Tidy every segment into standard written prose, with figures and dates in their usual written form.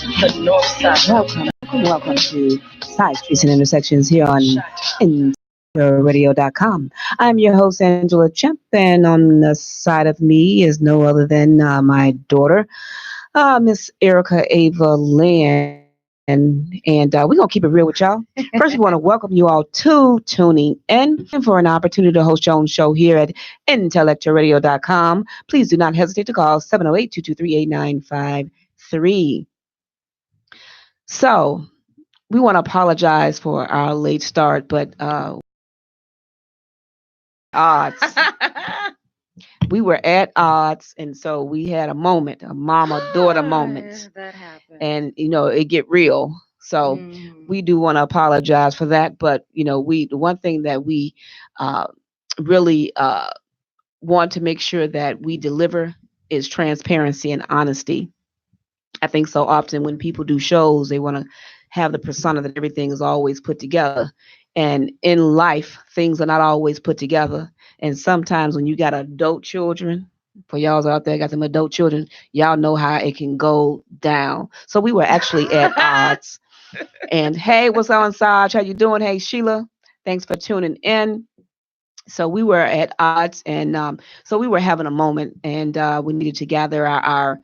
the north side. Welcome to Side Streets and Intersections here on IntellectualRadio.com. I'm your host, Angela Chimp, and on the side of me is no other than my daughter, Miss Erica Ava Lynn. And we're going to keep it real with y'all. First, we want to welcome you all to tuning in and for an opportunity to host your own show here at IntellectualRadio.com. Please do not hesitate to call 708-223-8953. So, we want to apologize for our late start, but odds. We were at odds, and so we had a moment, a mama-daughter moment, That happened. and it get real. So we do want to apologize for that, but the one thing that we uh, really want to make sure that we deliver is transparency and honesty. I think so often when people do shows, they want to have the persona that everything is always put together. And in life, things are not always put together. And sometimes when you got adult children, for y'all out there got some adult children, y'all know how it can go down. So we were actually at odds. And hey, what's on, Saj? How you doing? Hey, Sheila, thanks for tuning in. So we were at odds, and so we were having a moment, and we needed to gather our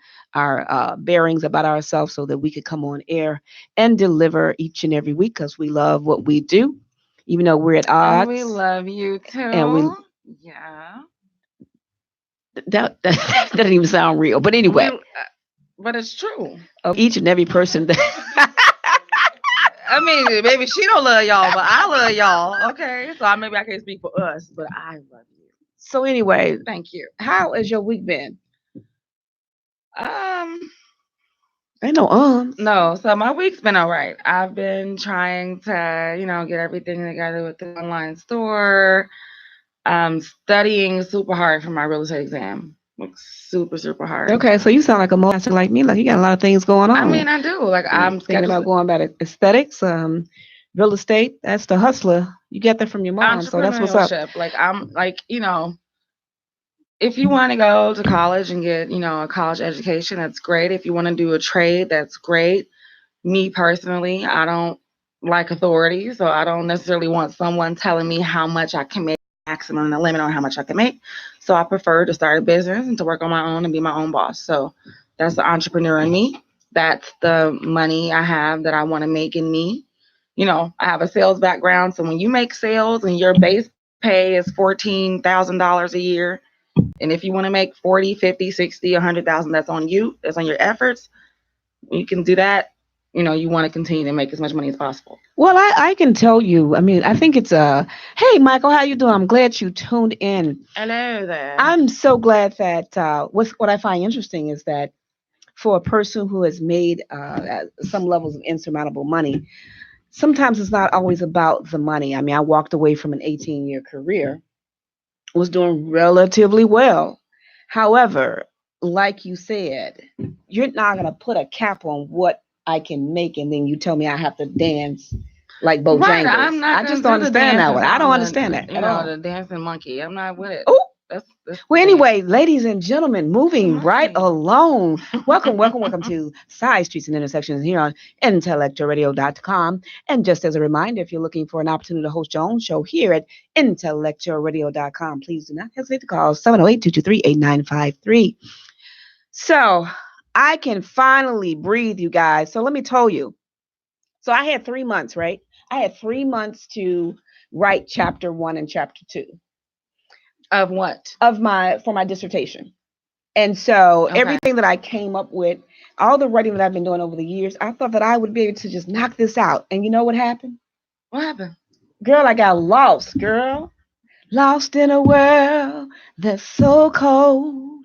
bearings about ourselves so that we could come on air and deliver each and every week because we love what we do, even though we're at And we odds, love you and we too. Yeah. that doesn't even sound real. But We, anyway, but it's true. of each and every person that. I mean, maybe she don't love y'all, but I love y'all. Okay, so maybe I can't speak for us, but I love you. So anyway, Thank you. how has your week been? Um, Ain't no no, so my week's been all right. I've been trying to, get everything together with the online store. Studying super hard for my real estate exam. Like super, super hard. Okay, so you sound like a multitasker like me. Like you got a lot of things going I mean, on. I do. Like I'm Thinking scheduled about going back to aesthetics, real estate. That's the hustler. You get that from your mom, so that's what's up. entrepreneurship. Like I'm like, if you want to go to college and get, a college education, that's great. If you want to do a trade, that's great. Me personally, I don't like authority, so I don't necessarily want someone telling me how much I can make, maximum and the limit on how much I can make. So I prefer to start a business and to work on my own and be my own boss. So that's the entrepreneur in me. That's the money I have that I want to make in me. I have a sales background. So when you make sales and your base pay is $14,000 a year, and if you want to make 40, 50, 60, 100,000, that's on you. That's on your efforts. You can do that. You want to continue to make as much money as possible. Well, I can tell you. I mean, I think it's Hey, Michael, how you doing? I'm glad you tuned in. Hello there. I'm so glad that what I find interesting is that for a person who has made some levels of insurmountable money, sometimes it's not always about the money. I mean, I walked away from an 18-year career, was doing relatively well. However, like you said, you're not going to put a cap on what I can make and then you tell me I have to dance like Right, I'm Bojangles. not I gonna just don't do the understand that one. dancing I don't on understand that at all. the dancing monkey. I'm not with it. Oh, That's well, the dance. anyway, ladies and gentlemen, moving right Monkey. along. Welcome to Side Streets and Intersections here on IntellectualRadio.com. And just as a reminder, if you're looking for an opportunity to host your own show here at IntellectualRadio.com, please do not hesitate to call 708-223-8953. So I can finally breathe, you guys. So let me tell you. So I had 3 months, right? I had 3 months to write chapter 1 and chapter 2 Of what? of my dissertation. And so Okay. everything that I came up with, all the writing that I've been doing over the years, I thought that I would be able to just knock this out. And you know what happened? What happened? Girl, I got lost, girl. Lost in a world that's so cold.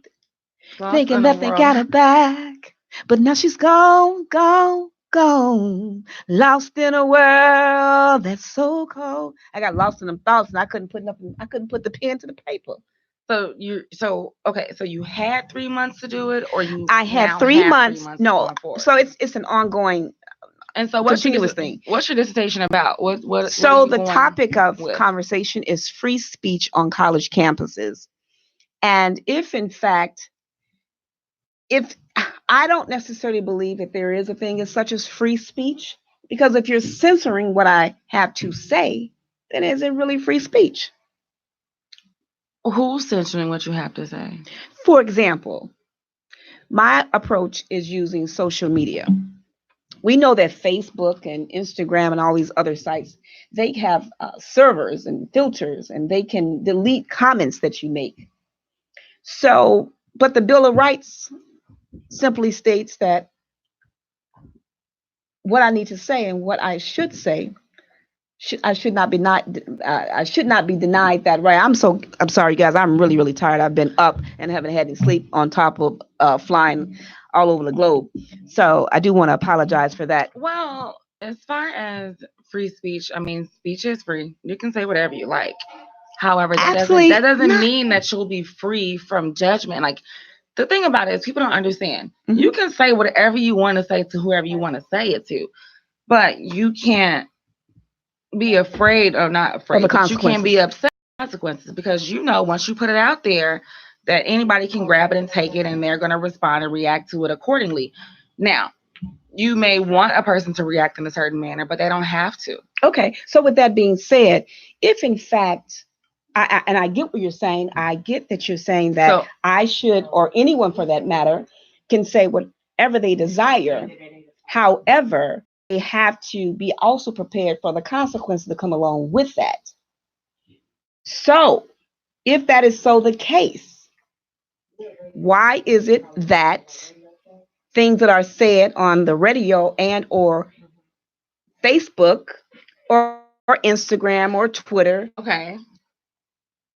Lost Thinking in a that they world. got her back. But now she's gone, gone, gone. Lost in a world that's so cold. I got lost in them thoughts and I couldn't put the pen to the paper. So okay, so you had 3 months to do it, or you I had now three have three months. months No, going forward. so it's an ongoing And so continuous thing. what's your dissertation about? What are So you the going topic of with? conversation is free speech on college campuses. And if in fact, if I don't necessarily believe that there is a thing as such as free speech, because if you're censoring what I have to say, then is it really free speech? Who's censoring what you have to say? For example, my approach is using social media. We know that Facebook and Instagram and all these other sites, they have servers and filters, and they can delete comments that you make. So, but the Bill of Rights simply states that what I need to say and what I should say, I should not be not I should not be denied that right. I'm sorry, guys. I'm really tired. I've been up and haven't had any sleep on top of flying all over the globe. So I do want to apologize for that. Well, as far as free speech, I mean, speech is free. You can say whatever you like. However, Absolutely that doesn't not. mean that you'll be free from judgment. Like, the thing about it is people don't understand. Mhm. You can say whatever you want to say to whoever you want to say it to, but you can't be afraid, or not Of afraid, the but you can't be consequences. upset with consequences, because you know once you put it out there that anybody can grab it and take it, and they're going to respond and react to it accordingly. Now, you may want a person to react in a certain manner, but they don't have to. Okay. So with that being said, if in fact and I get what you're saying. I get that you're saying that So I should, or anyone for that matter, can say whatever they desire. However, they have to be also prepared for the consequences that come along with that. So, if that is so the case, why is it that things that are said on the radio and or Facebook or Instagram or Twitter, okay,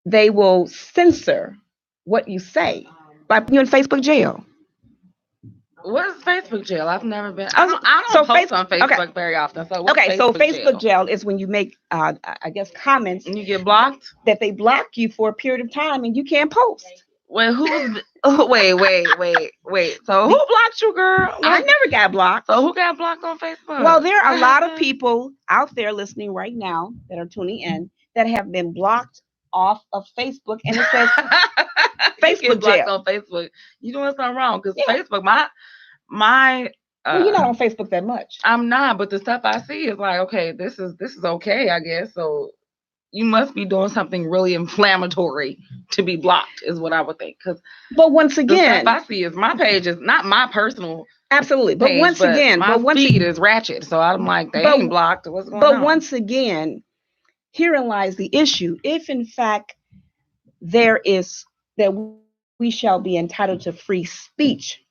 they will censor what you say by putting you in Facebook jail? what is Facebook jail? I've never been. I was- I So don't post Facebook, on okay, Facebook very often. So what's okay. So Facebook Facebook jail? jail is when you make, I guess, comments And you get blocked. that they block you for a period of time and you can't post. Wait, who's? Oh, wait. So who blocked you, girl? I Like, never got blocked. so who got blocked on Facebook? Well, there are What a lot of happened? people out there listening right now that are tuning in that have been blocked off of Facebook, and it says You Facebook get blocked jail. on Facebook. You doing something wrong, because Yeah. Facebook, my Well, you're not on Facebook that much. I'm not, but the stuff I see is like, okay, this is okay, I guess. So you must be doing something really inflammatory to be blocked, is what I would think. Because But once the again, stuff I see is, my page is not my personal absolutely. But page, once but again, my but once feed is ratchet. So I'm like, they but ain't blocked. What's going but on? once again, herein lies the issue. If in fact there is that we shall be entitled to free speech,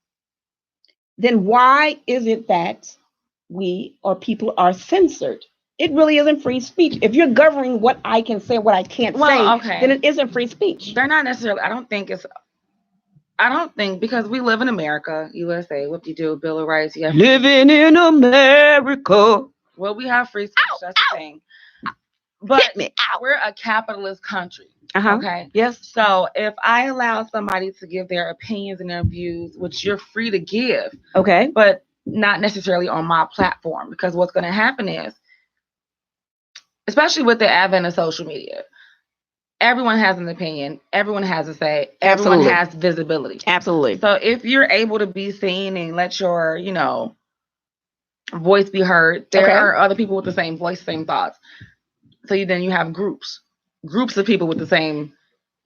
then why is it that we or people are censored? It really isn't free speech. If you're governing what I can say, what I can't Well, say, then okay. it isn't free speech. They're not necessarily, I don't think, because we live in America, USA, what do you do? Bill of Rights, you have, Living in America. well, we have free speech. Ow, That's the ow, thing. But hit me. Ow. we're a capitalist country. Uh-huh. Okay. Yes. So if I allow somebody to give their opinions and their views, which you're free to give, Okay. but not necessarily on my platform, because what's going to happen is, especially with the advent of social media, everyone has an opinion, everyone has a say, everyone Absolutely. has visibility. Absolutely. So if you're able to be seen and let your, voice be heard, there Okay. are other people with the same voice, same thoughts. So then you have groups of people with the same,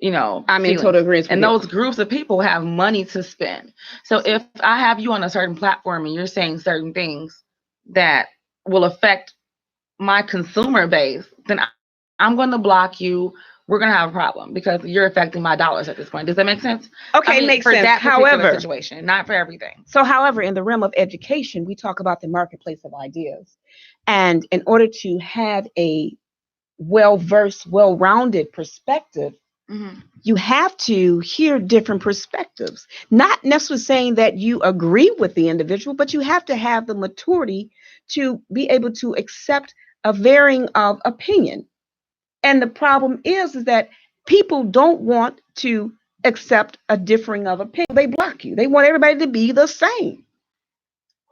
I'm in feelings. total agreement with And you. those groups of people have money to spend. So if I have you on a certain platform and you're saying certain things that will affect my consumer base, then I'm going to block you. We're going to have a problem because you're affecting my dollars at this point. Does that make sense? Okay, makes for sense. that particular However, situation, not for everything. So, however, in the realm of education, we talk about the marketplace of ideas. And in order to have a well versed, well rounded perspective, Mm-hmm. you have to hear different perspectives. Not necessarily saying that you agree with the individual, but you have to have the maturity to be able to accept a varying of opinion. And the problem is that people don't want to accept a differing of opinion. They block you. They want everybody to be the same.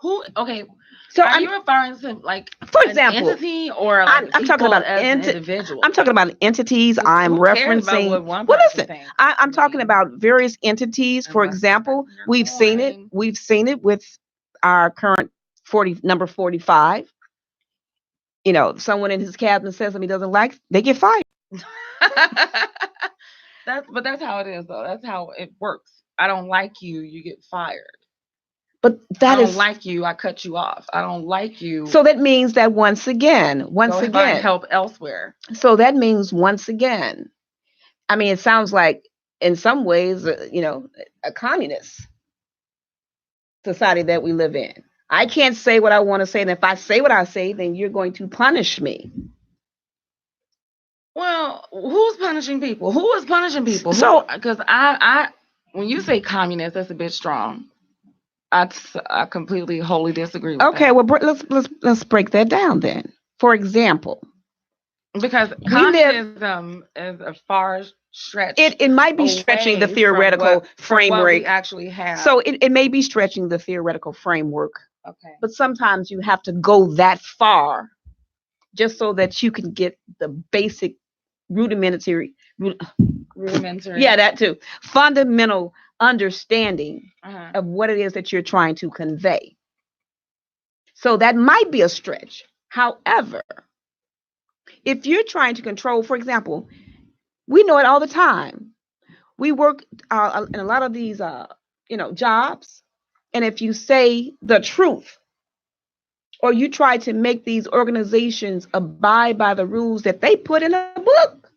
Who? Okay. So are you referring to like for an example, entity or like I'm talking about as an individual? I'm talking about entities. 'Cause I'm who cares about referencing. what one Well, person listen, thinks? I'm talking about various entities. For Unless they're example, sucking your we've seen it. coin. We've seen it with our current number 45. You know, someone in his cabinet says something he doesn't like, they get fired. That's how it is though. That's how it works. I don't like you, you get fired. But I that don't is like you, I cut you off. I don't like you. so that means that once again, Go find help elsewhere. so that means once again, I mean, it sounds like in some ways, a communist society that we live in. I can't say what I want to say, and if I say what I say, then you're going to punish me. Well, who's punishing people? Who is punishing people? So, because I, when you say communist, that's a bit strong. I completely, wholly disagree with okay, that. well, let's break that down then. For example, because communism is a far stretch. It might be stretching the theoretical framework. What we actually have. So it may be stretching the theoretical framework. Okay. But sometimes you have to go that far just so that you can get the basic rudimentary. Yeah, that too. Fundamental understanding of what it is that you're trying to convey. So that might be a stretch. However, if you're trying to control, for example, we know it all the time. We work in a lot of these, jobs, and if you say the truth, or you try to make these organizations abide by the rules that they put in a book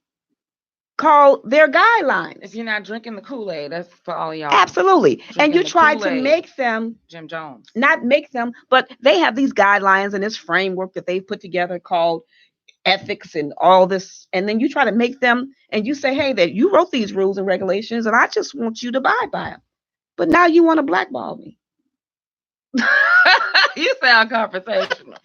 called their guidelines. If you're not drinking the Kool-Aid, that's for all y'all. Absolutely. And you try to make them Jim Jones. Not make them, but they have these guidelines and this framework that they've put together called ethics and all this. And then you try to make them and you say, hey, that you wrote these rules and regulations and I just want you to abide by them. But now you want to blackball me. You sound confrontational.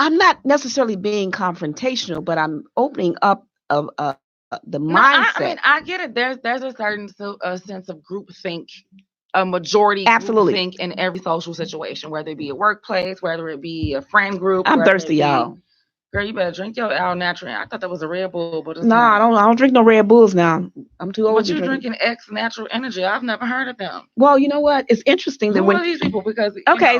I'm not necessarily being confrontational, but I'm opening up the mindset. I mean, I get it. There's a certain sense of groupthink, a majority Absolutely groupthink in every social situation, whether it be a workplace, whether it be a friend group. I'm thirsty, y'all. Girl, you better drink your Al Natural. I thought that was a Red Bull, but it's not. I don't drink no Red Bulls now. I'm too old. But you're drinking X Natural Energy. I've never heard of them. Well, you know what? It's interesting that Who are these people? Because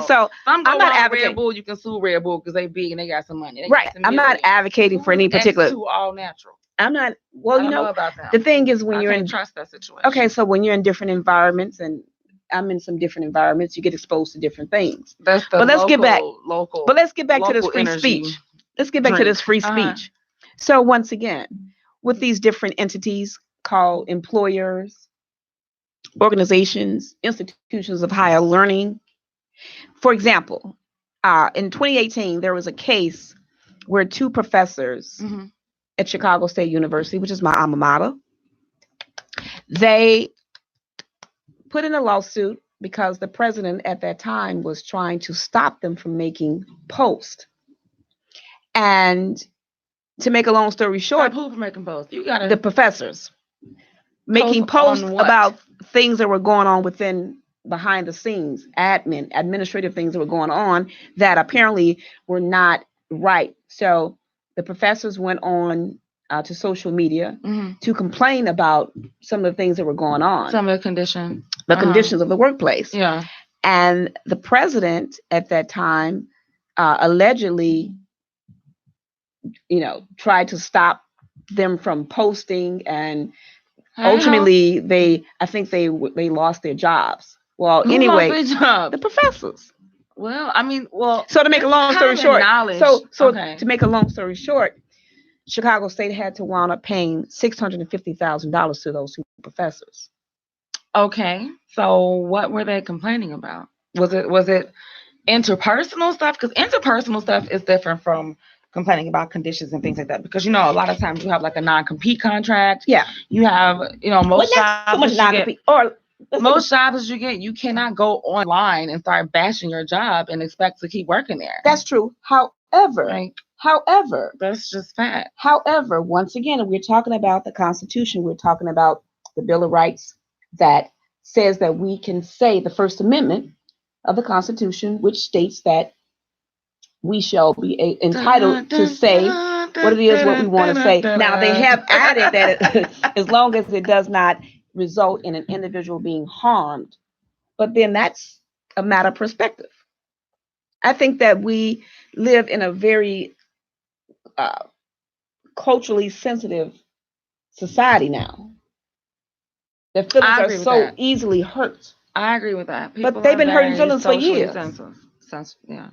so I'm not advocating Red Bull. You can sue Red Bull because they big and they got some money. Right. I'm not advocating for any particular. X2 all natural. I'm not. Well, you know about that. The thing is when you're in trust that situation. Okay, so when you're in different environments and I'm in some different environments, you get exposed to different things. But let's get back to this free speech. Let's get back to this free speech. So once again, with these different entities called employers, organizations, institutions of higher learning. For example, in 2018, there was a case where two professors at Chicago State University, which is my alma mater, they put in a lawsuit because the president at that time was trying to stop them from making posts. And to make a long story short, who making posts? The professors making posts about things that were going on behind the scenes, administrative things that were going on that apparently were not right. So the professors went on to social media to complain about some of the things that were going on. Some of the conditions. The conditions of the workplace. Yeah. And the president at that time allegedly, tried to stop them from posting, and ultimately I think they lost their jobs. Well, Who anyway, lost their job? The professors. Well, I mean, so to make a long story short, to make a long story short, Chicago State had to wound up paying $650,000 to those two professors. Okay, so what were they complaining about? Was it interpersonal stuff? Because interpersonal stuff is different from complaining about conditions and things like that. Because a lot of times you have like a non-compete contract. Yeah. You have most jobs. So much non-compete. Most jobs you cannot go online and start bashing your job and expect to keep working there. That's true. However, that's just fact. However, once again, we're talking about the Constitution. We're talking about the Bill of Rights that says that we can say the First Amendment of the Constitution, which states that we shall be entitled to say what it is what we want to say. Now, they have added that as long as it does not result in an individual being harmed, but then that's a matter of perspective. I think that we live in a very culturally sensitive society now. Their feelings are so easily hurt. I agree with that. People but they've been hurting feelings for years. Yeah.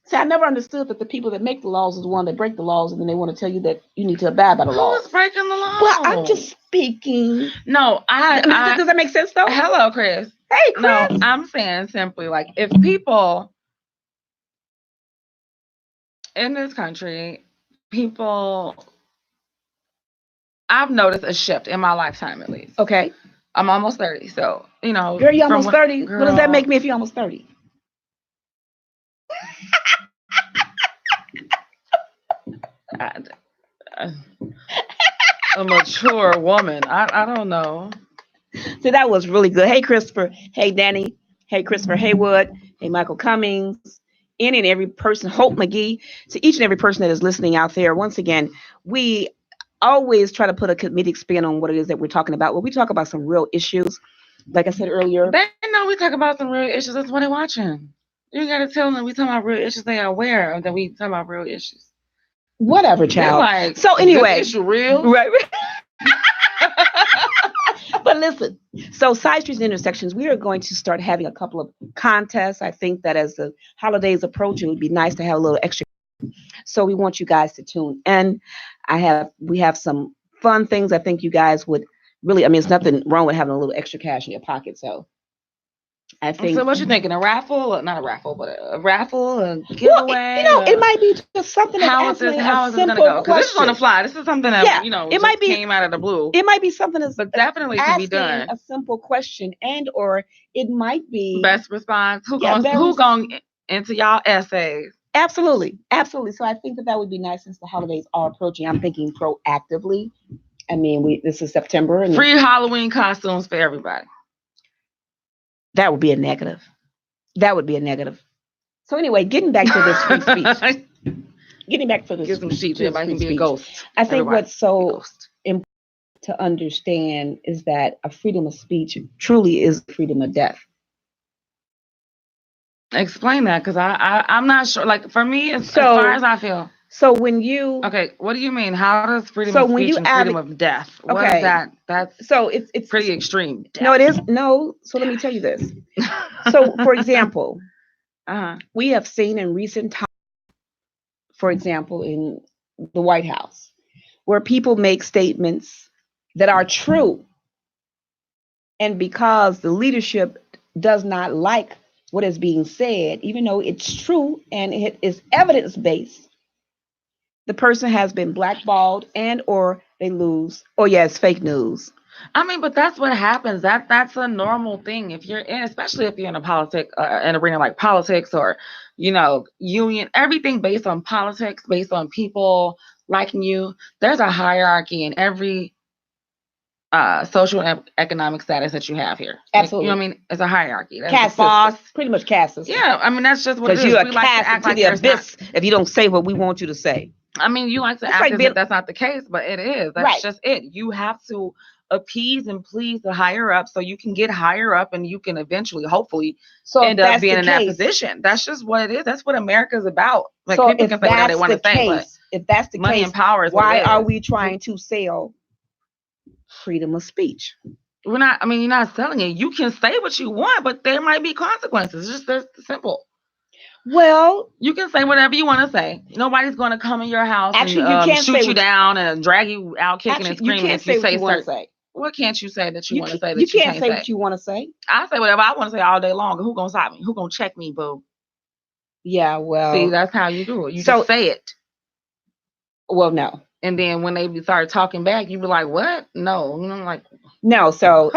See, I never understood that the people that make the laws is the one that break the laws, and then they want to tell you that you need to abide by the laws. Who's breaking the law? Well, I'm just speaking. No, does that make sense though? Hello, Chris. Hey, Chris. No, I'm saying simply like if people in this country, I've noticed a shift in my lifetime at least. Okay. I'm almost 30, so Girl, you almost 30. What does that make me if you're almost 30? A mature woman. I don't know. So that was really good. Hey, Christopher. Hey, Danny. Hey, Christopher Haywood. Hey, Michael Cummings. Any and every person. Hope McGee. To each and every person that is listening out there. Once again, we always try to put a comedic spin on what it is that we're talking about. When we talk about some real issues, like I said earlier. They know we talk about some real issues. That's what they're watching. You got to tell them we talking about real issues. They are aware that we talking about real issues. Whatever, child. Like, so anyway, this issue real, right? But listen, so side streets and intersections, we are going to start having a couple of contests. I think that as the holidays approach, it would be nice to have a little extra. So we want you guys to tune in. We have some fun things. I think you guys would really. I mean, it's nothing wrong with having a little extra cash in your pocket. So I think. So what you thinking? A raffle? Not a raffle, but a raffle, a giveaway. Well, it might be just something. How is this going to go? Because this is on the fly. This is something that it might be came out of the blue. It might be something that's but definitely can be done. A simple question, and or it might be best response. Who going into y'all essays? Absolutely. So I think that would be nice since the holidays are approaching. I'm thinking proactively. I mean, this is September, and free Halloween costumes for everybody. That would be a negative. So anyway, getting back to this free speech. Getting back to this. Get some sheep. Everybody can be a ghost. I think what's so important to understand is that a freedom of speech truly is freedom of death. Explain that, because I'm not sure. Like for me, as far as I feel. So when you what do you mean? How does freedom of speech and freedom of death? What is that? That's so it's pretty extreme. Death. No, it is So let me tell you this. So for example, we have seen in recent times, for example, in the White House, where people make statements that are true, and because the leadership does not like what is being said, even though it's true and it is evidence-based, the person has been blackballed and or they lose. Oh yeah, it's fake news. I mean, but that's what happens. That's a normal thing. If you're in, especially if you're in an arena like politics or, union, everything based on politics, based on people liking you. There's a hierarchy in every social and economic status that you have here. Absolutely. Like, you know what I mean? It's a hierarchy. That's caste boss. Pretty much caste system. Yeah, I mean, that's just what it is. Because you're a caste into the abyss if you don't say what we want you to say. I mean, you like to act as if that's not the case, but it is. That's just it. You have to appease and please the higher up so you can get higher up and you can eventually, hopefully, end up being in that position. That's just what it is. That's what America is about. Like, so people can say what they want to say, but if that's the money case, and power is why are we trying to sell freedom of speech? We're not. I mean, you're not selling it. You can say what you want, but there might be consequences. It's just simple. Well, you can say whatever you want to say. Nobody's going to come in your house and shoot you down and drag you out kicking and screaming if you say certain. What can't you say that you want to say that you can't say? What you want to say. I say whatever I want to say all day long. Who gonna stop me? Who gonna check me, boo? Yeah, well. See, that's how you do it. You just say it. Well, no. And then when they start talking back, you be like, "What? No." No, so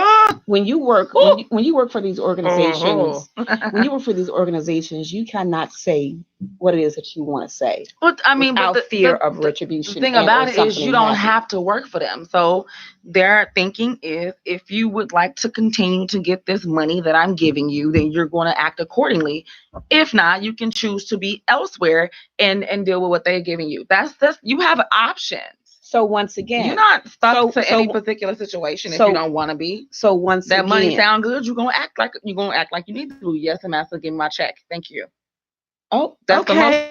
when you work when you work for these organizations, when you work for these organizations, you cannot say what it is that you want to say. But I mean, without but fear of retribution. the thing and, about or it is something you don't happening. have to work for them. So their thinking is, if you would like to continue to get this money that I'm giving you, then you're going to act accordingly. If not, you can choose to be elsewhere and deal with what they're giving you. That's you have options. So once again, you're not stuck to any particular situation if you don't want to be. So once that again, money sound good, you're gonna act like you need to. Yes, I'm asking, give me my check. Thank you. Oh, that's okay. For most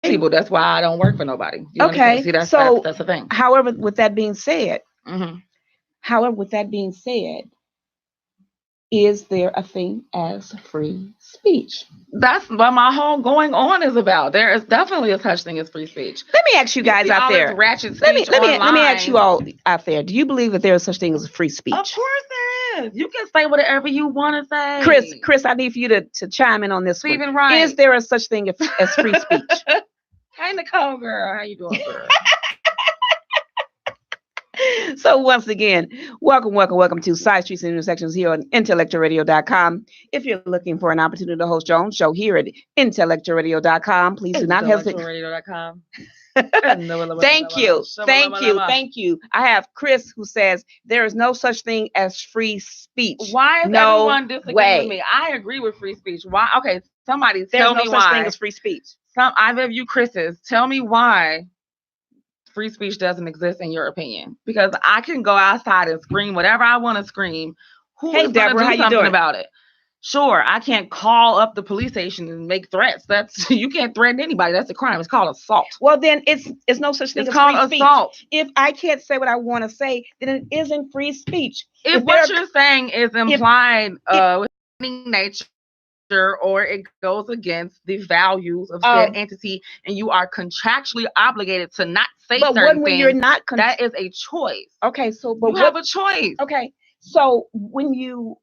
people. That's why I don't work for nobody. You okay. See, that's the thing. However, with that being said, is there a thing as free speech? That's what my whole going on is about. There is definitely a such thing as free speech. Let me ask you guys out there. Ratchet let me online. ask you all out there. Do you believe that there is such thing as free speech? Of course there is. You can say whatever you want to say. Chris, I need for you to chime in on this Stephen one. Wright. Is there a such thing as free speech? Hey, Nicole, girl. How you doing, girl? So once again, welcome to Side Streets and Intersections here on IntellectualRadio.com. If you're looking for an opportunity to host your own show here at IntellectualRadio.com, please do not hesitate. IntellectualRadio.com. Thank you. I have Chris who says there is no such thing as free speech. Why is everyone disagreeing with me? I agree with free speech. Why? Okay, somebody tell me why. There's no such thing as free speech. Either of you Chris's, tell me why free speech doesn't exist in your opinion. Because I can go outside and scream whatever I want to scream. Who is going to do something about it? Sure, I can't call up the police station and make threats. You can't threaten anybody. That's a crime. It's called assault. Well, then it's no such thing as free speech. It's called assault. If I can't say what I want to say, then it isn't free speech. If what you're saying is implied with nature, or it goes against the values of said entity, and you are contractually obligated to not say certain things, you're not that is a choice. Okay, so you have a choice. Okay, so when you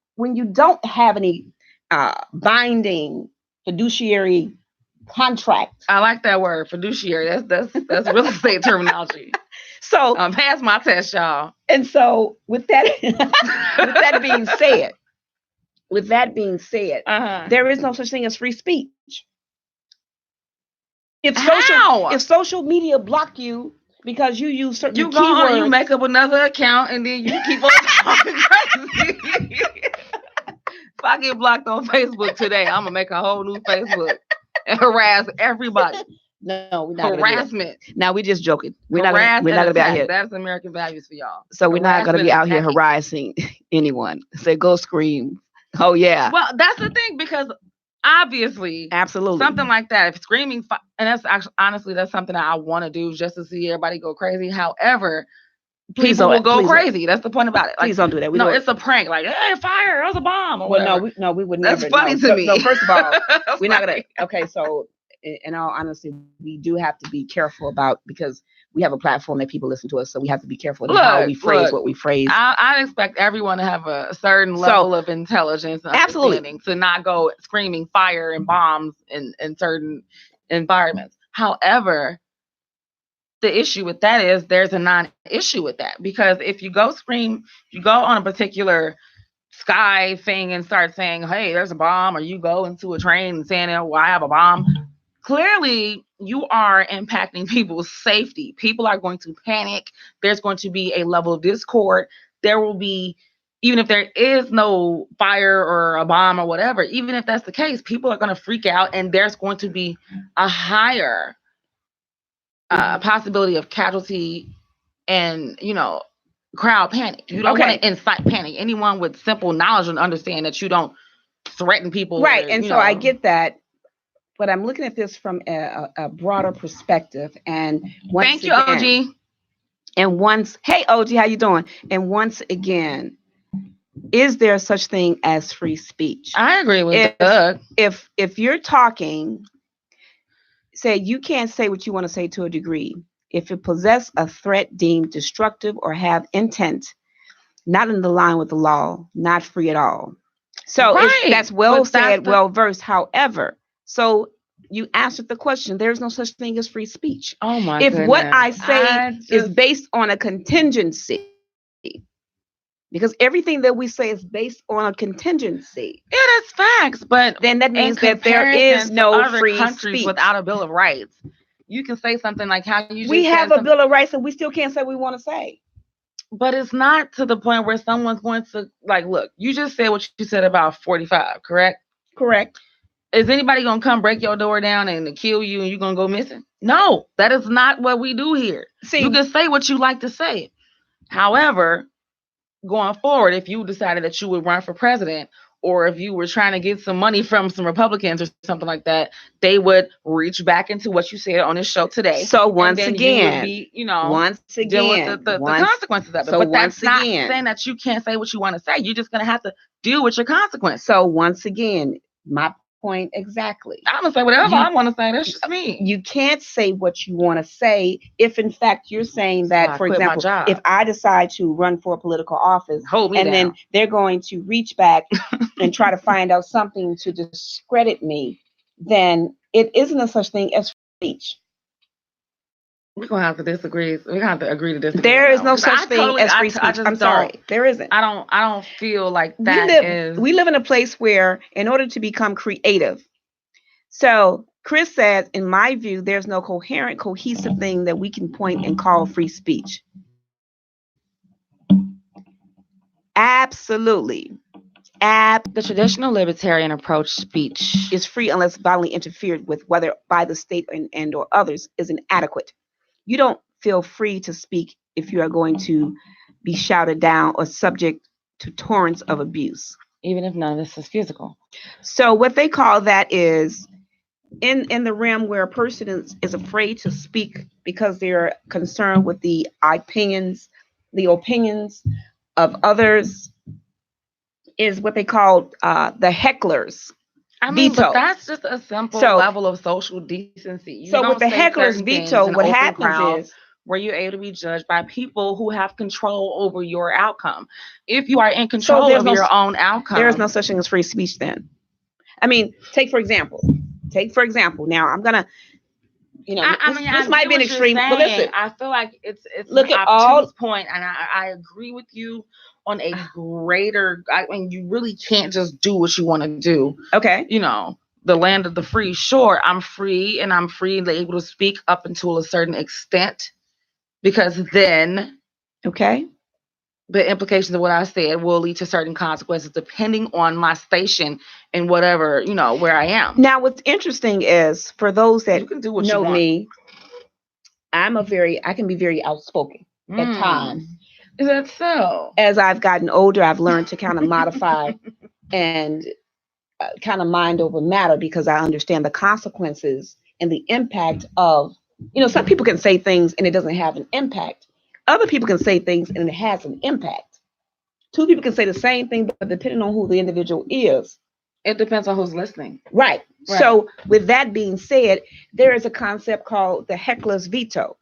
don't have any binding fiduciary contract, I like that word, fiduciary. That's real estate terminology. So pass my test, y'all. And so with that being said, there is no such thing as free speech. If social media block you because you use certain keywords, you make up another account and then you keep on talking crazy. If I get blocked on Facebook today, I'm gonna make a whole new Facebook and harass everybody. No, we're not harassment. Now we're just joking. We're not gonna be out here. That's American values for y'all. So we're not gonna be out here harassing anyone. Say go scream. Oh yeah. Well, that's the thing, because obviously, absolutely, something like that. If screaming, and that's actually honestly that's something that I want to do, just to see everybody go crazy. However, people will go crazy. That's the point about it. Please don't do that. It's a prank. Like, hey, fire! It was a bomb. Or well, we would never. That's funny to me. No, first of all, we're not gonna. Okay, so in all honesty, we do have to be careful about, because we have a platform that people listen to us, so we have to be careful how we phrase what we phrase. I expect everyone to have a certain level of intelligence and understanding to not go screaming fire and bombs in certain environments. However, the issue with that is there's a non-issue with that, because if you go on a particular sky thing and start saying, hey, there's a bomb, or you go into a train and saying, well, I have a bomb, clearly you are impacting people's safety. People are going to panic. There's going to be a level of discord. There will be, even if there is no fire or a bomb or whatever, even if that's the case, people are going to freak out, and there's going to be a higher possibility of casualty and, crowd panic. You don't want to incite panic. Anyone with simple knowledge and understand that you don't threaten people. Right. And so I get that. But I'm looking at this from a broader perspective. And thank you, OG. And hey, OG, how you doing? And once again, is there such thing as free speech? I agree with Doug. If you're talking, say you can't say what you want to say to a degree. If it possess a threat deemed destructive or have intent, not in the line with the law, not free at all. So that's well said, well versed. However, so you answered the question. There's no such thing as free speech. Oh my goodness. If what I say is based on a contingency, Because everything that we say is based on a contingency. Yeah, that's facts. But then that means that there is no other free countries speech without a Bill of Rights. You can say something like how you just we said have a Bill of Rights and we still can't say what we want to say. But it's not to the point where someone's going to, like, look, you just said what you said about 45, correct? Correct. Is anybody going to come break your door down and kill you and you're going to go missing? No, that is not what we do here. See, you can say what you like to say. However, going forward, if you decided that you would run for president, or if you were trying to get some money from some Republicans or something like that, they would reach back into what you said on this show today. So once again, you would be, dealing with the consequences of it. So but that's not saying that you can't say what you want to say. You're just going to have to deal with your consequences. So once again, my point exactly. I'm going to say whatever I want to say. That's just me. You can't say what you want to say if, in fact, you're saying that, for example, if I decide to run for a political office then they're going to reach back and try to find out something to discredit me, then it isn't a such thing as speech. We're gonna have to disagree. We're gonna have to agree to disagree. There is no such thing as free speech. I'm sorry, there isn't. I don't feel like that. We live in a place where, in order to become creative, so Chris says, in my view, there's no coherent, cohesive thing that we can point and call free speech. Absolutely. The traditional libertarian approach speech is free unless violently interfered with, whether by the state and or others, is inadequate. You don't feel free to speak if you are going to be shouted down or subject to torrents of abuse, even if none of this is physical. So what they call that is in the realm where a person is afraid to speak because they're concerned with the opinions of others, is what they call the heckler's veto. But that's just a simple level of social decency. So with the heckler's veto, what happens is where you're able to be judged by people who have control over your outcome. If you are in control of your own outcome, there is no such thing as free speech then. I mean, take for example. Now I'm gonna, this might be an extreme, but listen. I feel like it's look an at all point, and I agree with you on a greater. I mean, you really can't just do what you want to do. Okay. The land of the free. Sure, I'm free, and I'm free and able to speak up until a certain extent, because then, okay, the implications of what I said will lead to certain consequences depending on my station and whatever, where I am. Now, what's interesting is, for those that know me, I can be very outspoken at times. Is that so? As I've gotten older, I've learned to kind of modify and kind of mind over matter, because I understand the consequences and the impact of, some people can say things and it doesn't have an impact. Other people can say things and it has an impact. Two people can say the same thing, but depending on who the individual is. It depends on who's listening. Right. So with that being said, there is a concept called the heckler's veto.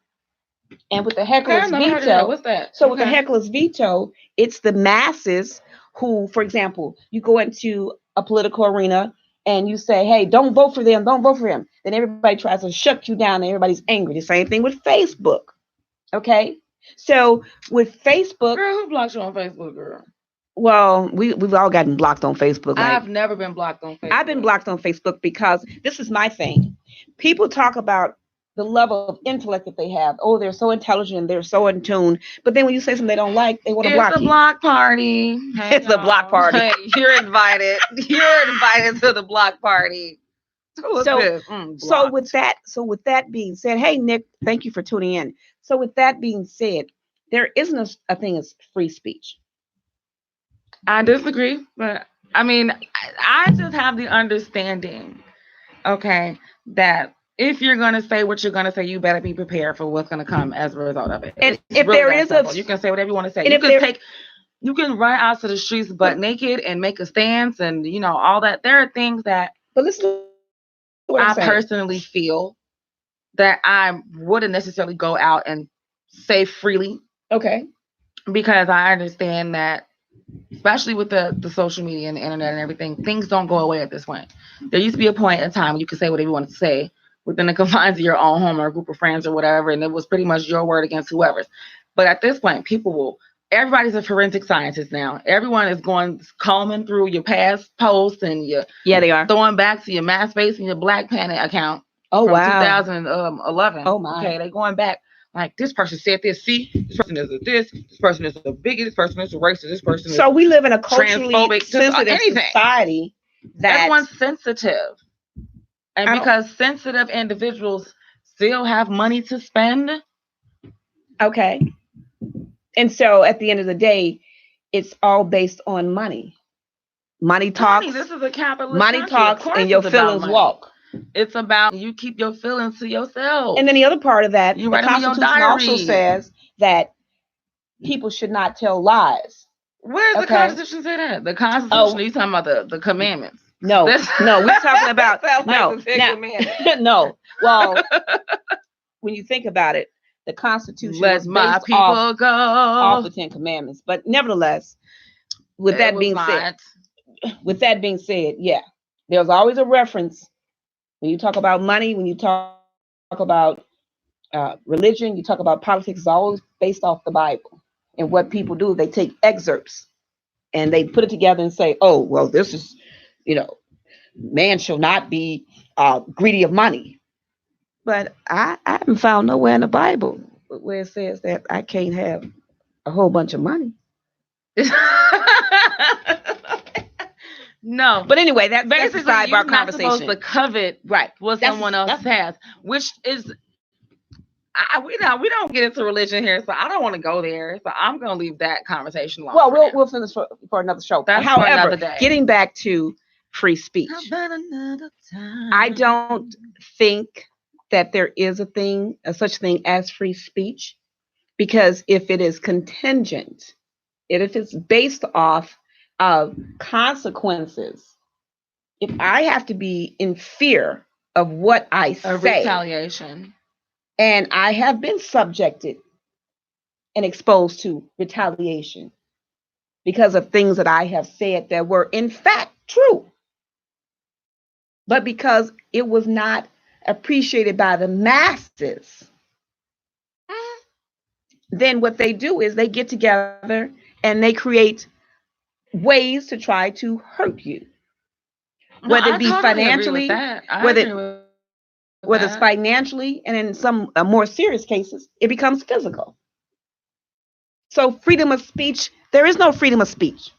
And with the heckler's veto, what's that? So with the heckler's veto, it's the masses who, for example, you go into a political arena and you say, hey, don't vote for them, don't vote for him. Then everybody tries to shut you down and everybody's angry. The same thing with Facebook. Okay? So with Facebook, girl, who blocked you on Facebook, girl? Well, we've all gotten blocked on Facebook. I've never been blocked on Facebook. I've been blocked on Facebook because this is my thing. People talk about the level of intellect that they have. Oh, they're so intelligent, they're so in tune. But then when you say something they don't like, they want to block you. It's a block party. It's a block party. Hey, you're invited. You're invited to the block party. So with that being said, hey Nick, thank you for tuning in. So with that being said, there isn't a thing as free speech. I disagree, but I mean, I just have the understanding, okay, that if you're going to say what you're going to say, you better be prepared for what's going to come as a result of it. And if there is you can say whatever you want to say. You can run out to the streets butt naked and make a stance and, all that. There are things that I personally feel that I wouldn't necessarily go out and say freely. Okay. Because I understand that, especially with the social media and the internet and everything, things don't go away at this point. There used to be a point in time when you could say whatever you wanted to say within the confines of your own home or a group of friends or whatever, and it was pretty much your word against whoever's. But at this point, people will everybody's a forensic scientist now. Everyone is going combing through your past posts and your they are throwing back to your MySpace and your Black Planet account Oh from wow. 2011. Oh my. Okay, they going back like this person said this. See, this person is a this. This person is a bigot. This person is a racist. This person is So we live in a culturally transphobic. sensitive Anything. society that Everyone's sensitive, and because sensitive individuals still have money to spend. Okay. And so at the end of the day, it's all based on money. Money talks. This is a capitalist money country. talks and your feelings walk. It's about you keep your feelings to yourself. And then the other part of that, you the Constitution also says that people should not tell lies. Where does the Constitution say that? The Constitution, you talking about the commandments. No, we're talking about no. Well, when you think about it, the Constitution let my people go off the 10 Commandments. But nevertheless, with that being said, yeah, there's always a reference when you talk about money, when you talk about religion, you talk about politics. It's always based off the Bible. And what people do, they take excerpts and they put it together and say, "Oh, well, this is, man shall not be greedy of money." But I haven't found nowhere in the Bible where it says that I can't have a whole bunch of money. No, but anyway, that's basically that's our conversation. You're not supposed to covet what someone else has, which is we don't get into religion here, so I don't want to go there. So I'm going to leave that conversation alone. Well, we'll finish for another show. That's However, for another day. Getting back to free speech, I don't think that there is a such thing as free speech, because if it is contingent, if it's based off of consequences, if I have to be in fear of what I say, retaliation, and I have been subjected and exposed to retaliation because of things that I have said that were in fact true, but because it was not appreciated by the masses, then what they do is they get together and they create ways to try to hurt you, whether it be financially, whether it's financially, and in some more serious cases, it becomes physical. So freedom of speech, there is no freedom of speech.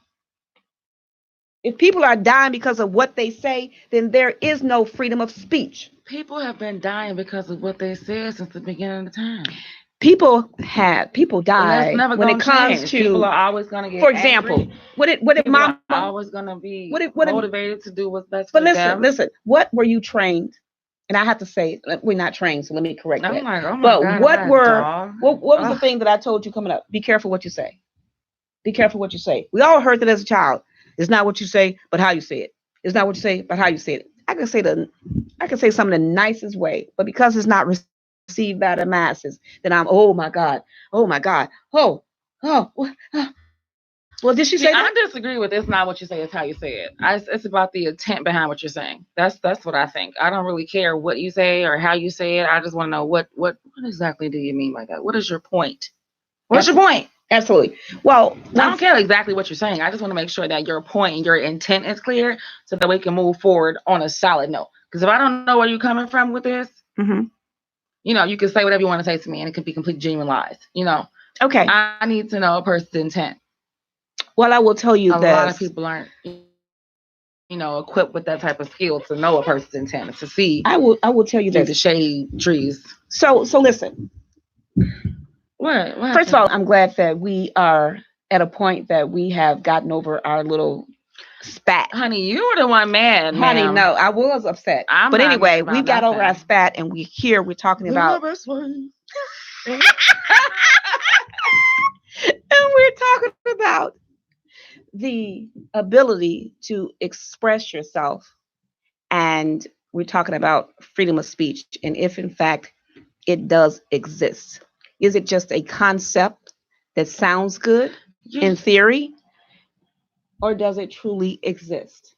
If people are dying because of what they say, then there is no freedom of speech. People have been dying because of what they said since the beginning of time. People die when it comes to. People are always going to get. For example, angry. what did Mama always going to be motivated to do what's best for them. But listen, what were you trained? And I have to say, we're not trained, so let me correct that. What was the thing that I told you coming up? Be careful what you say. Be careful what you say. We all heard that as a child. It's not what you say, but how you say it. It's not what you say, but how you say it. I can say something the nicest way, but because it's not received by the masses, then I'm, oh my God. Well, did she say that? I disagree with it's not what you say, it's how you say it. It's about the intent behind what you're saying. That's what I think. I don't really care what you say or how you say it. I just want to know what exactly do you mean by that? What is your point? What's your point? Absolutely. Well, I don't care exactly what you're saying. I just want to make sure that your point and your intent is clear so that we can move forward on a solid note. Because if I don't know where you're coming from with this, you can say whatever you want to say to me and it could be complete genuine lies. Okay. I need to know a person's intent. Well, I will tell you that a lot of people aren't, equipped with that type of skill to know a person's intent, to see. I will tell you the shade trees. So listen. What First of all, I'm glad that we are at a point that we have gotten over our little spat. Honey, you were the one mad. Honey, no, I was upset. But anyway, we got over our spat, and we're talking about. And we're talking about the ability to express yourself, and we're talking about freedom of speech, and if in fact it does exist. Is it just a concept that sounds good in theory, or does it truly exist?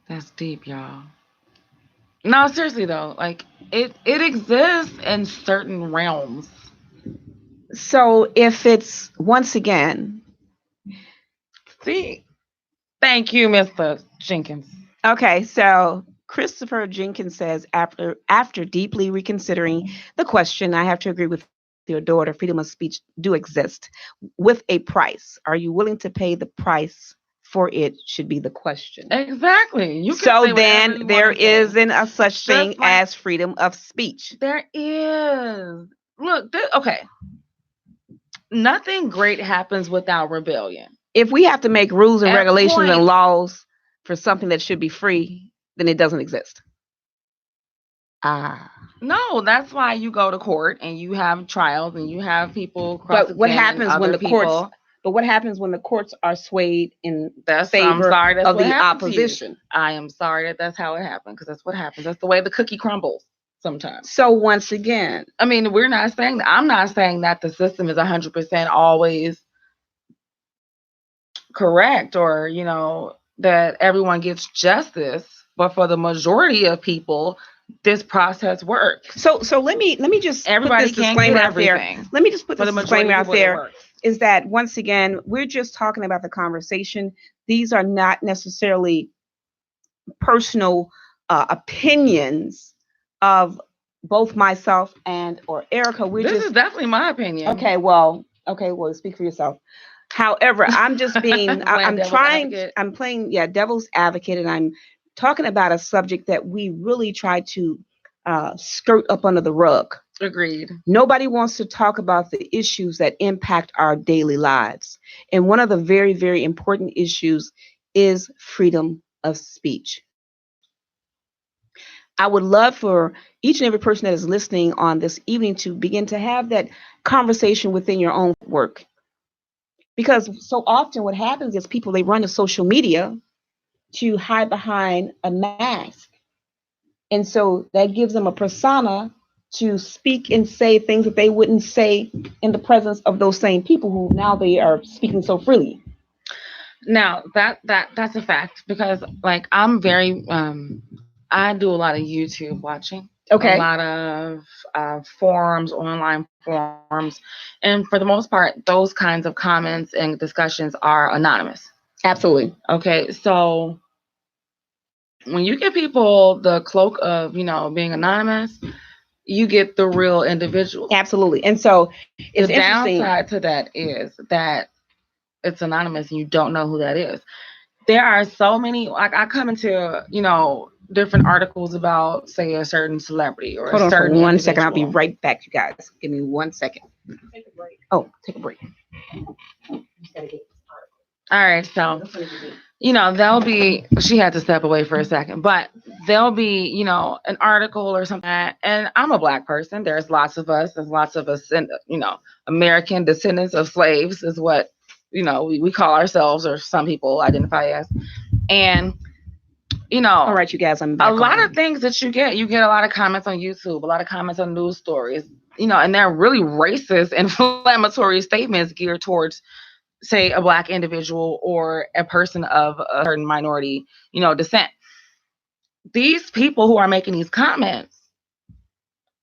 That's deep, y'all. No, seriously though, like it exists in certain realms. So if it's once again, See, thank you, Mr. Jenkins. okay, so Christopher Jenkins says after deeply reconsidering the question, I have to agree with your daughter. Freedom of speech do exist with a price. Are you willing to pay the price for it? Should be the question. Exactly. You can So say whatever then you want there to say. isn't a such thing Just like as freedom of speech. there is. Look, okay. Nothing great happens without rebellion. If we have to make rules and At regulations and point, laws for something that should be free, then it doesn't exist. Ah. no, that's why you go to court and you have trials and you have people But what cross-examine happens when other the courts people. but what happens when the courts are swayed in I'm favor sorry, that's of what the happened to you. opposition? I am sorry that that's how it happened because that's what happens. That's the way the cookie crumbles sometimes. So once again, I mean, we're not saying that. I'm not saying that the system is 100% always correct or, that everyone gets justice, but for the majority of people, this process works. so let me just put Everybody this can't get disclaimer out there. everything. Let me just put For this the majority disclaimer of out people, it there works. is that once again, we're just talking about the conversation. These are not necessarily personal opinions of both myself and or Erica. We're This is just definitely my opinion. okay, well, speak for yourself. However, I'm just being Playing I'm devil's trying advocate. I'm playing devil's advocate, and I'm talking about a subject that we really try to skirt up under the rug. Agreed. Nobody wants to talk about the issues that impact our daily lives. And one of the very, very important issues is freedom of speech. I would love for each and every person that is listening on this evening to begin to have that conversation within your own work. Because so often what happens is people they run to social media to hide behind a mask. And so that gives them a persona to speak and say things that they wouldn't say in the presence of those same people who now they are speaking so freely. Now that's a fact because like I'm very I do a lot of YouTube watching, a Okay. lot of forums, online forums, and for the most part, those kinds of comments and discussions are anonymous. Absolutely. Okay, so when you give people the cloak of being anonymous, you get the real individual. Absolutely. And so it's The interesting. downside to that is that it's anonymous and you don't know who that is. There are so many, like I come into different articles about say a certain celebrity or a Hold on for certain 1 second. I'll be individual. right back, you guys. Give me 1 second. Oh, take a break. All right, so there'll be she had to step away for a second, but there'll be an article or something like that, and I'm a black person. There's lots of us, and American descendants of slaves is what we call ourselves, or some people identify as. And All right, you guys, I'm back. a lot of things that you get a lot of comments on YouTube, a lot of comments on news stories, and they're really racist, inflammatory statements geared towards, say, a black individual or a person of a certain minority, descent. These people who are making these comments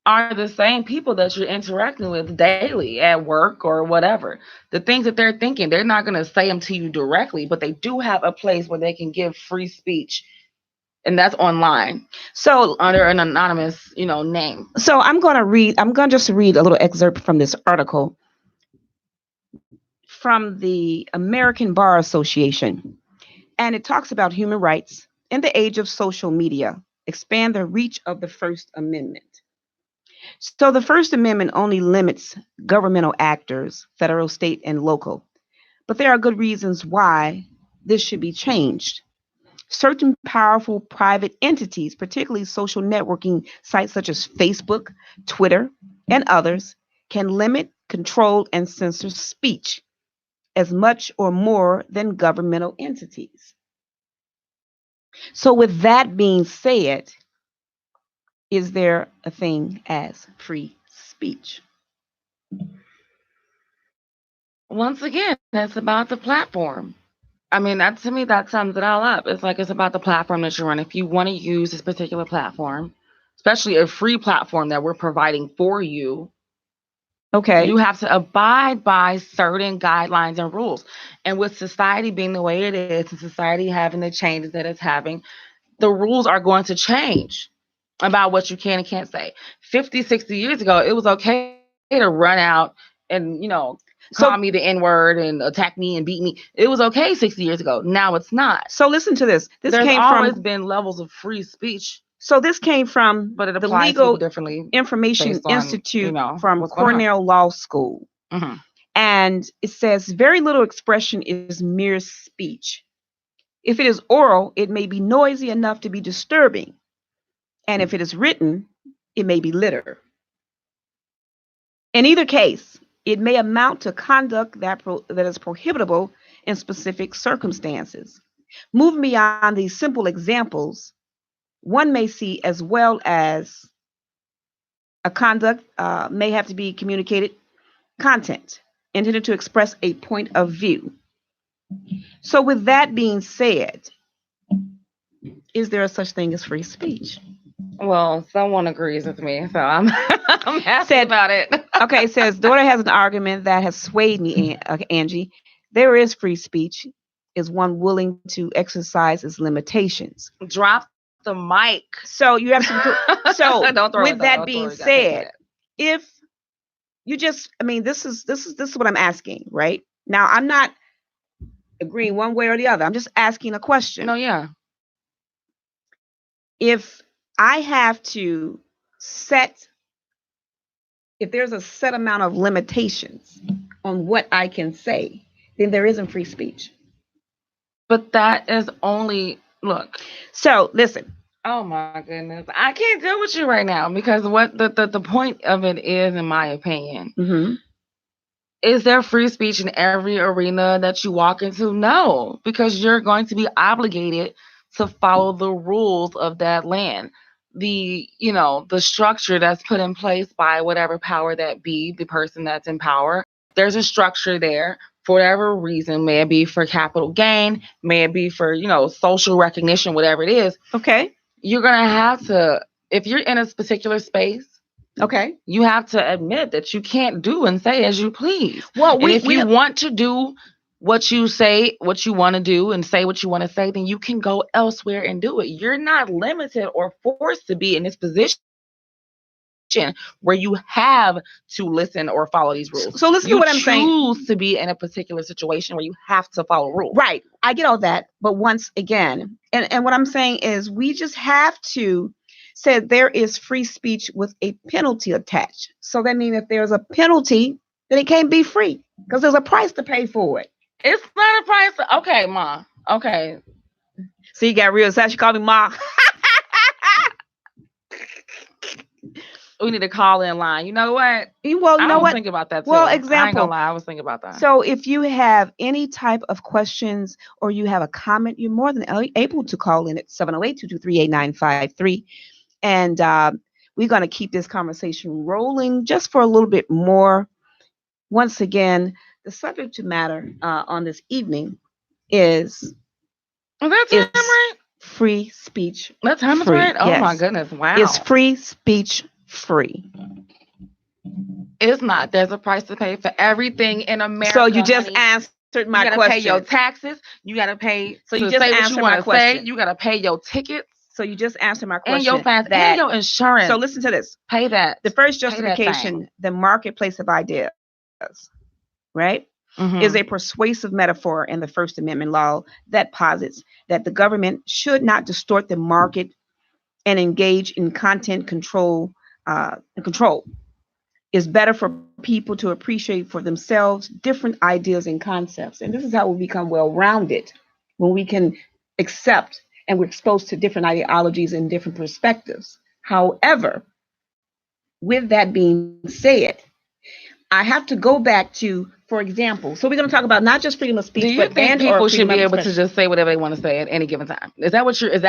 are the same people that you're interacting with daily at work or whatever. The things that they're thinking, they're not going to say them to you directly, but they do have a place where they can give free speech, and that's online. So under an anonymous, name. So I'm going to just read a little excerpt from this article from the American Bar Association. And it talks about human rights in the age of social media, expand the reach of the First Amendment. So the First Amendment only limits governmental actors, federal, state, and local. But there are good reasons why this should be changed. Certain powerful private entities, particularly social networking sites such as Facebook, Twitter, and others, can limit, control, and censor speech as much or more than governmental entities. So, with that being said, is there a thing as free speech? Once again, it's about the platform. I mean, that to me, that sums it all up. It's like it's about the platform that you're on. If you want to use this particular platform, especially a free platform that we're providing for you, Okay. you have to abide by certain guidelines and rules. And with society being the way it is, and society having the changes that it's having, the rules are going to change about what you can and can't say. 50, 60 years ago, it was okay to run out and, call me the So N word and attack me and beat me. It was okay 60 years ago. Now it's not. so listen to this. This There's came always from been levels of free speech, so this came from but it the applies to people Legal differently Information based on, Institute from what's going on. Cornell Law School. Hmm. And it says very little expression is mere speech. If it is oral, it may be noisy enough to be disturbing. And if it is written, it may be litter. In either case, it may amount to conduct that is prohibitable in specific circumstances. Moving beyond these simple examples, one may see as well as a conduct may have to be communicated content intended to express a point of view. So, with that being said, is there a such thing as free speech? Well, someone agrees with me, so I'm I'm happy Said, about it. okay, it says, daughter has an argument that has swayed me, Angie. There is free speech, is one willing to exercise its limitations. Drop the mic. So you have some. So Don't throw it with though. that Don't throw being it. You gotta pay for said, that. if you just, I mean, this is what I'm asking, right? Now I'm not agreeing one way or the other. I'm just asking a question. No, yeah. If I have to set, if there's a set amount of limitations on what I can say, then there isn't free speech. But that is only look. So listen. Oh my goodness, I can't deal with you right now because what the point of it is, in my opinion, is there free speech in every arena that you walk into? No, because you're going to be obligated to follow the rules of that land. The structure that's put in place by whatever power that be, the person that's in power. There's a structure there for whatever reason. May it be for capital gain, may it be for, social recognition, whatever it is. Okay. You're gonna have to, if you're in a particular space, okay, you have to admit that you can't do and say as you please. Well, if you want to do what you say, what you want to do, and say what you want to say, then you can go elsewhere and do it. You're not limited or forced to be in this position where you have to listen or follow these rules. So listen to what I'm saying. You choose to be in a particular situation where you have to follow rules. Right. I get all that. But once again, and what I'm saying is we just have to say there is free speech with a penalty attached. So that means if there's a penalty, then it can't be free because there's a price to pay for it. It's not a price. Okay, Ma. Okay. So you got real sad. She called me Ma. We need to call in line. You know what? Well, you know what? Think about that too. Well, I ain't example. gonna lie, I was thinking about that. So if you have any type of questions or you have a comment, you're more than able to call in at 708-223-8953. And we're going to keep this conversation rolling just for a little bit more. Once again, the subject matter on this evening is free speech. That time is right? Oh, yes. My goodness. Wow. Is free speech free? It's not. There's a price to pay for everything in America. So you just answered my question. You got to pay your taxes. You got to pay. So you just answered my question. You got to pay your tickets. So you just answered my question. And your fines and your insurance. So listen to this. Pay that. The first justification, the marketplace of ideas, right, is a persuasive metaphor in the First Amendment law that posits that the government should not distort the market and engage in content control. Control is better for people to appreciate for themselves different ideas and concepts. And this is how we become well-rounded, when we can accept and we're exposed to different ideologies and different perspectives. However, with that being said, I have to go back to, for example, so we're going to talk about not just freedom of speech, but think people should be able to just say whatever they want to say at any given time? Is that what you're? Is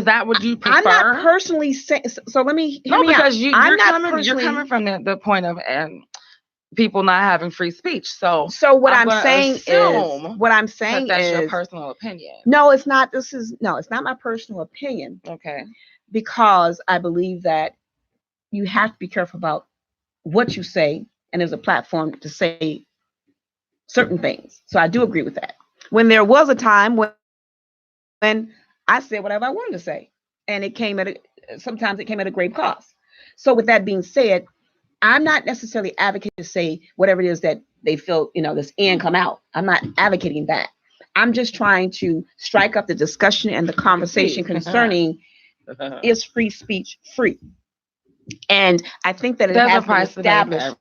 that what you prefer? I'm not personally saying. So let me. No, because you're coming from the point of people not having free speech. So what I'm saying that's your is personal opinion. No, it's not. It's not my personal opinion. Okay. Because I believe that you have to be careful about what you say, and there's a platform to say certain things. So I do agree with that. When there was a time when I said whatever I wanted to say, and sometimes it came at a great cost. So with that being said, I'm not necessarily advocating to say whatever it is that they feel, this in come out. I'm not advocating that. I'm just trying to strike up the discussion and the conversation concerning is free speech free? And I think that it has been established.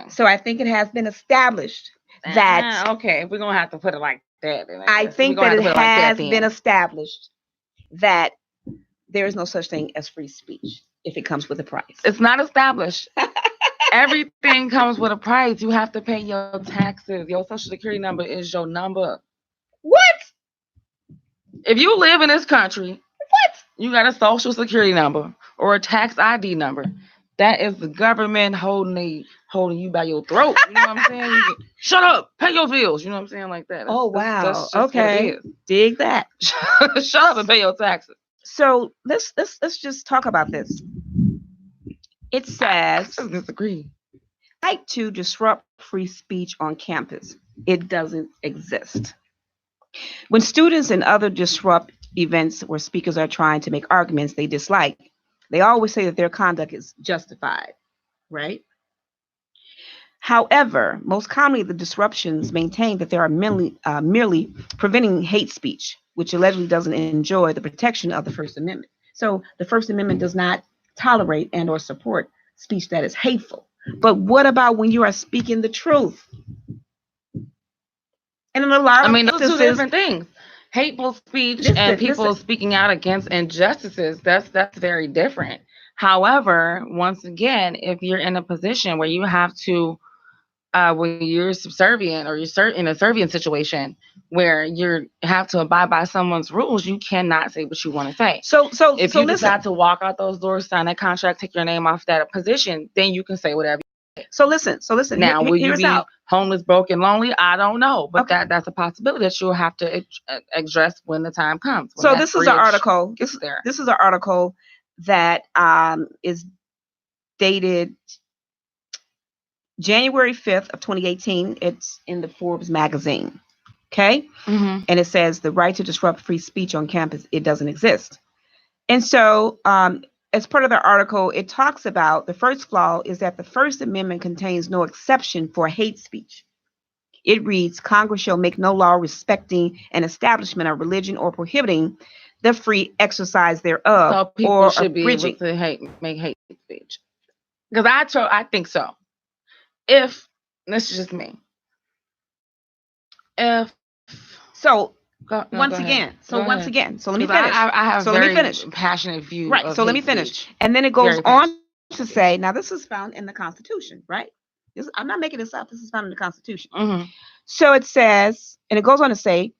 So I think it has been established that okay, we're gonna have to put it like that. I think that it has been established that there is no such thing as free speech if it comes with a price. It's not established. Everything comes with a price. You have to pay your taxes. Your social security number is your number. What? If you live in this country, what? You got a social security number or a tax ID number. That is the government holding you by your throat. You know what I'm saying? Shut up, pay your bills. You know what I'm saying? Like that. Wow. That's okay. Dig that. Shut up and pay your taxes. So let's just talk about this. It says I disagree. Right to disrupt free speech on campus. It doesn't exist. When students and other disrupt events where speakers are trying to make arguments they dislike, they always say that their conduct is justified, right? However, most commonly the disruptions maintain that they are merely preventing hate speech, which allegedly doesn't enjoy the protection of the First Amendment. So the First Amendment does not tolerate and or support speech that is hateful. But what about when you are speaking the truth? And in a lot of those are two different things. Hateful speech and people speaking out against injustices, that's very different. However, once again, if you're in a position where you have to when you're subservient or you're in a servient situation where you have to abide by someone's rules, you cannot say what you want to say. So if you decide to walk out those doors, sign that contract, take your name off that position, then you can say whatever. So listen. Now, will you be homeless, broken, lonely? I don't know, but that's a possibility that you'll have to address when the time comes. So this is an article. This is an article that is dated January 5th of 2018. It's in the Forbes magazine. Okay. Mm-hmm. And it says the right to disrupt free speech on campus, it doesn't exist. And so as part of the article, it talks about the first flaw is that the First Amendment contains no exception for hate speech. It reads, Congress shall make no law respecting an establishment of religion or prohibiting the free exercise thereof. So people should be able to make hate speech. Because I think so. If, this is just me. If. So, once again, so let me finish. I have very passionate view. Right. So let me finish. And then it goes on to say, now this is found in the Constitution, right? I'm not making this up. This is found in the Constitution. Mm-hmm. So it says, and it goes on to say,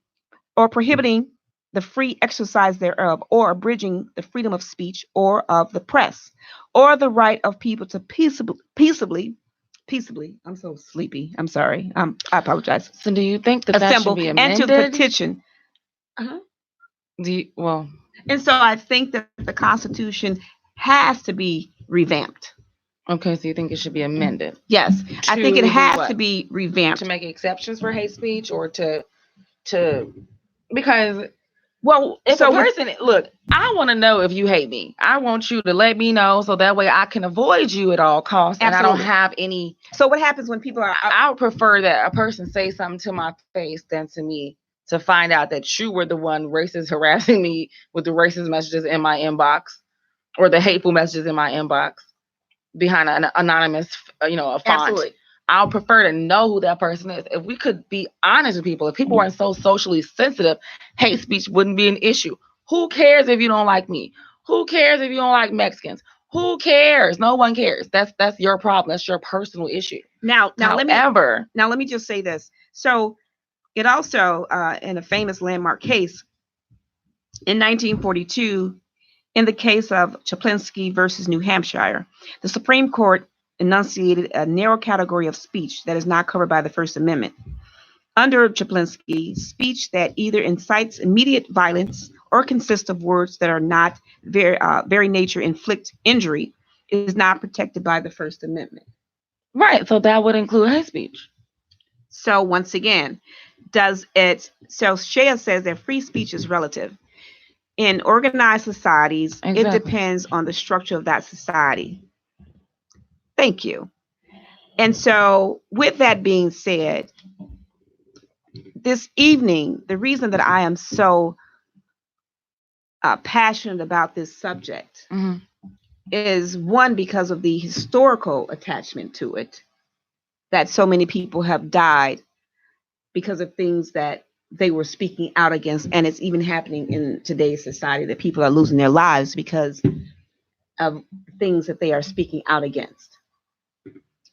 or prohibiting the free exercise thereof, or abridging the freedom of speech or of the press, or the right of people to peaceably. I'm so sleepy. I'm sorry. I apologize. So do you think that should be amended? And to petition. And so I think that the Constitution has to be revamped. Okay, so you think it should be amended? Yes, I think it has to be revamped. To make exceptions for hate speech, or to because if a person, look, I want to know if you hate me. I want you to let me know so that way I can avoid you at all costs. Absolutely. And I don't have any. So what happens when people are? I would prefer that a person say something to my face than to me, to find out that you were the one racist harassing me with the racist messages in my inbox or the hateful messages in my inbox behind an anonymous, a font. Absolutely. I'll prefer to know who that person is. If we could be honest with people, if people weren't so socially sensitive, hate speech wouldn't be an issue. Who cares if you don't like me? Who cares if you don't like Mexicans? Who cares? No one cares. That's your problem. That's your personal issue. Now let me just say this. So it also, in a famous landmark case in 1942, in the case of Chaplinsky versus New Hampshire, the Supreme Court enunciated a narrow category of speech that is not covered by the First Amendment. Under Chaplinsky, speech that either incites immediate violence or consists of words that are not very nature inflict injury is not protected by the First Amendment. Right. So that would include hate speech. So once again, does it? So Shea says that free speech is relative. In organized societies, it Exactly. depends on the structure of that society. Thank you. And so, with that being said, this evening, the reason that I am so passionate about this subject is one, because of the historical attachment to it, that so many people have died because of things that they were speaking out against. And it's even happening in today's society that people are losing their lives because of things that they are speaking out against.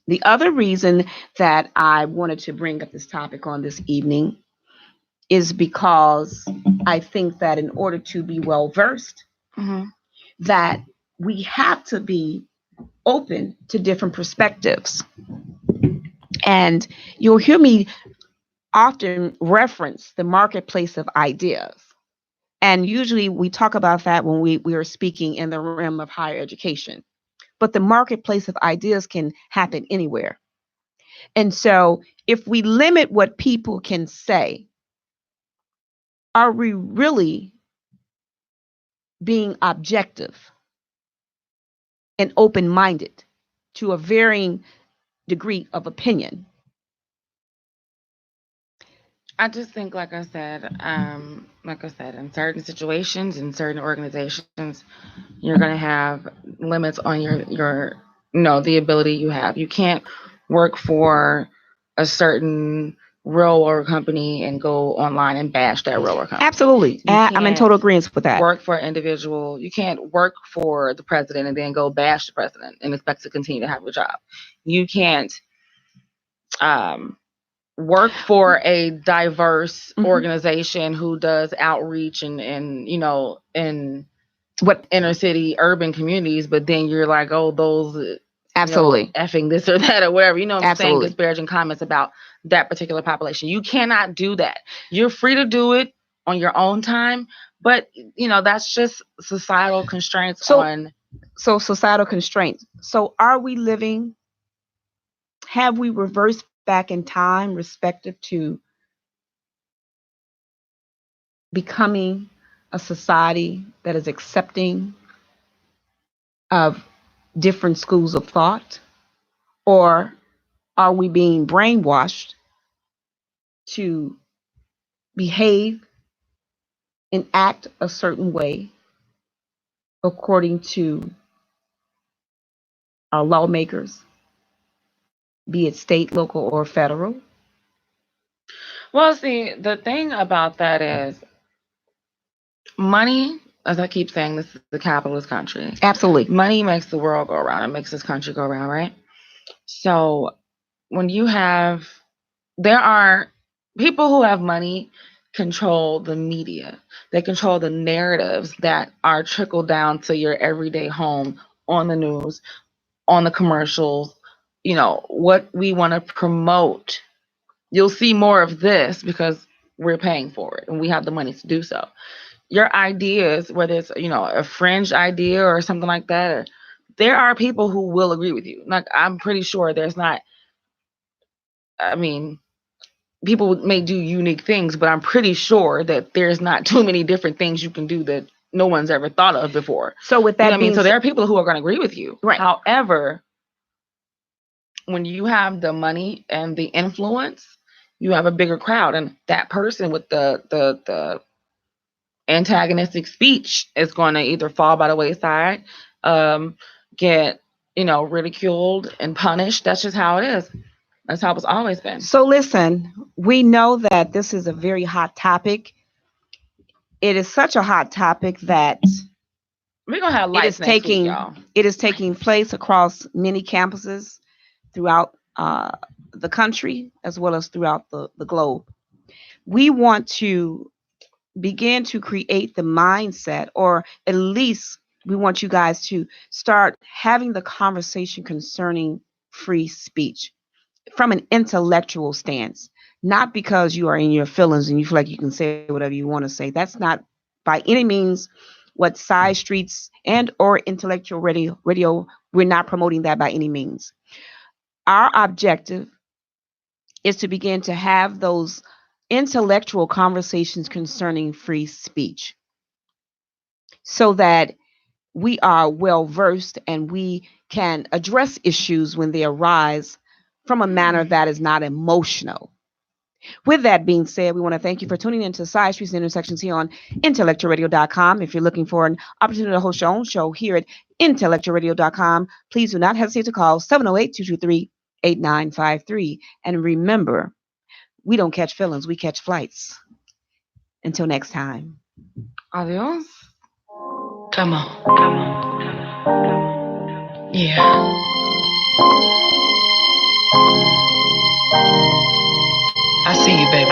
The other reason that I wanted to bring up this topic on this evening is because I think that in order to be well versed, that we have to be open to different perspectives. And you'll hear me often reference the marketplace of ideas. And usually we talk about that when we are speaking in the realm of higher education. But the marketplace of ideas can happen anywhere. And so if we limit what people can say, are we really being objective and open-minded to a varying degree of opinion? I just think, like I said, in certain situations, in certain organizations, you're gonna have limits on your the ability you have. You can't work for a certain railroad company and go online and bash that railroad company. Absolutely. I'm in total agreement with that. Work for an individual. You can't work for the president and then go bash the president and expect to continue to have a job. You can't work for a diverse organization who does outreach and in what inner city urban communities, but then you're like, oh, those absolutely effing this or that or whatever, I'm saying, disparaging comments about that particular population. You cannot do that. You're free to do it on your own time, but that's just societal constraints. So societal constraints. So have we reversed back in time respective to becoming a society that is accepting of different schools of thought? Or are we being brainwashed to behave and act a certain way according to our lawmakers, be it state, local, or federal? Well, see, the thing about that is money, as I keep saying, this is a capitalist country. Absolutely. Money makes the world go around. It makes this country go around, right? So when there are people who have money control the media. They control the narratives that are trickled down to your everyday home, on the news, on the commercials, what we want to promote. You'll see more of this because we're paying for it and we have the money to do so. Your ideas, whether it's a fringe idea or something like that, there are people who will agree with you. Like, I'm pretty sure there's not, I mean, people may do unique things, but I'm pretty sure that there's not too many different things you can do that no one's ever thought of before. So with that so there are people who are going to agree with you. Right. However, when you have the money and the influence, you have a bigger crowd, and that person with the antagonistic speech is going to either fall by the wayside, get ridiculed and punished. That's just how it is. That's how it's always been. So listen, we know that this is a very hot topic. It is such a hot topic that we're gonna have lights next week, y'all. It is taking place across many campuses throughout the country as well as throughout the globe. We want to begin to create the mindset, or at least we want you guys to start having the conversation concerning free speech from an intellectual stance, not because you are in your feelings and you feel like you can say whatever you want to say. That's not by any means what side streets and or intellectual radio we're not promoting that by any means. Our objective is to begin to have those intellectual conversations concerning free speech so that we are well versed and we can address issues when they arise from a manner that is not emotional. With that being said, we want to thank you for tuning into Side Streets and Intersections here on IntellectualRadio.com. If you're looking for an opportunity to host your own show here at IntellectualRadio.com, please do not hesitate to call 708-223-8953. And remember, we don't catch feelings, we catch flights. Until next time. Adios. Come on, come on. Yeah. I see you, baby.